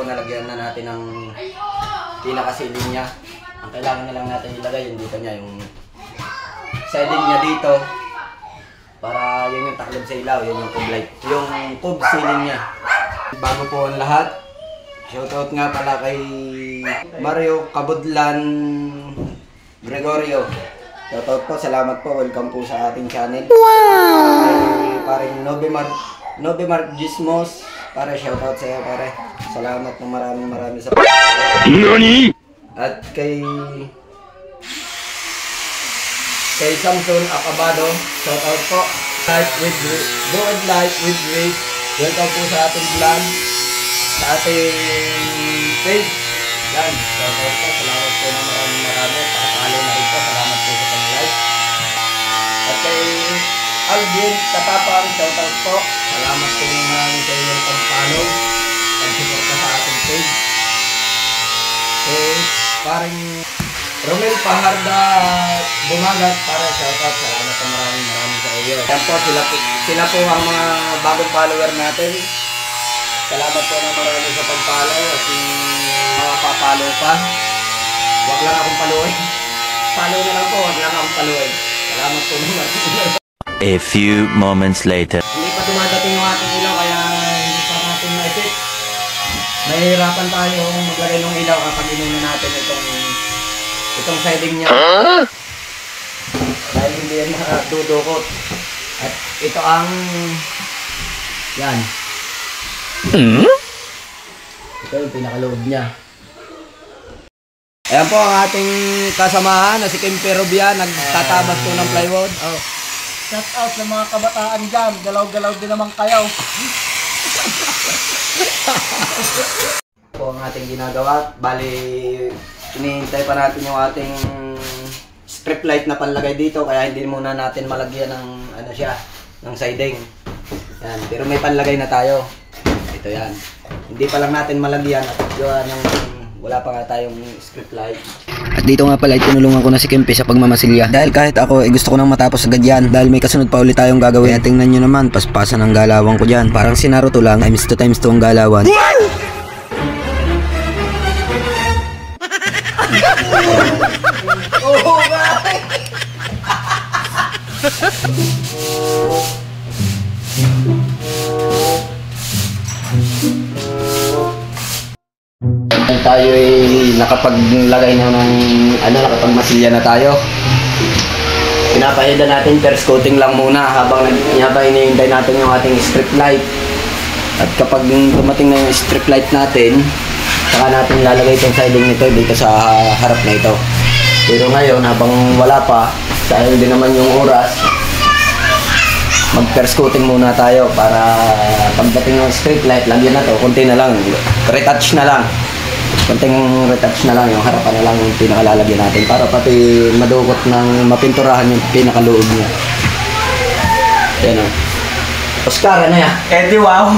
nalagyan na natin ng pinakasiling niya. Ang kailangan na lang natin ilagay yung dito niya, yung siding niya dito. Para yun yung taklob sa ilaw, yun yung cube light. Yung cube ceiling niya. Bago po ang lahat, shoutout nga pala kay Mario Cabudlan Gregorio. Shoutout po, salamat po, welcome po sa ating channel. Wow! Paring Novemar Gismos, pare, shoutout sa iyo pare. Salamat ng marami sa NANI? At kay Samson Acabado, shoutout po. Go and life with grace. Welcome po sa ating vlog, sa ating page. Yan, shoutout po. Salamat po ng marami. Pakasalo na rin po. Salamat po sa pag-like. At kay Alvin Katapang, shoutout po. Salamat po ng sa inyong pag-follow, pag-suporta sa ating page. Paring Romel Paharda Bumagat, para shoutout. Salamat po maraming sa iyo. Yan po, sila po ang mga bagong follower natin. Salamat po ng marami sa pag-follow at yung mga papalo pa. Huwag lang akong paluin. Follow na lang po, huwag lang akong paluin. Salamat po ng marami. A few moments later. Hindi pa dumadating yung ating ilaw kaya hindi pa natin ma-effect. Nahihirapan tayo maglagay ng ilaw kapag inunan natin itong siding niya. Dahil hindi yan nakadudukot. At ito ang yan. Ito yung pinakaloob niya. Ayan po ang ating kasamahan na si Kim Perubia, nagtatabas po ng plywood. Oh. Shout out sa mga kabataan dyan. Galaw-galaw din naman kayo. Po ang ating ginagawa. Bali, hinihintay pa natin yung ating strip light na panlagay dito. Kaya hindi muna natin malagyan ng ng siding. Yan. Pero may panlagay na tayo. Ito yan. Hindi pa lang natin malagyan at yun, wala pa nga tayong strip light. At dito nga pala tinulungan ko na si Kempe sa pagmamasilya. Dahil kahit ako gusto ko nang matapos agad yan. Dahil may kasunod pa ulit tayong gagawin. Kaya tingnan nyo naman, paspasan ang galawan ko dyan. Parang si Naruto lang, times 2 ang galawan. Oh, guys! Tayo ay nakapaglagay na ng nakapagmasilya na tayo. Pinapahida natin first coating lang muna habang hinihintay natin yung ating strip light. At kapag dumating na yung strip light natin, saka natin lalagay itong siding nito dito sa harap na ito. Pero ngayon habang wala pa, dahil din naman yung oras, mag first coating muna tayo para pagdating ng strip light, lagyan na to, konti na lang, retouch na lang. Konting retouch na lang, yung harapan na lang yung pinakalalagyan natin para pati madukot ng mapinturahan yung pinakaloob niya. Yan o. Oscar, ano yan? Eddie, wow!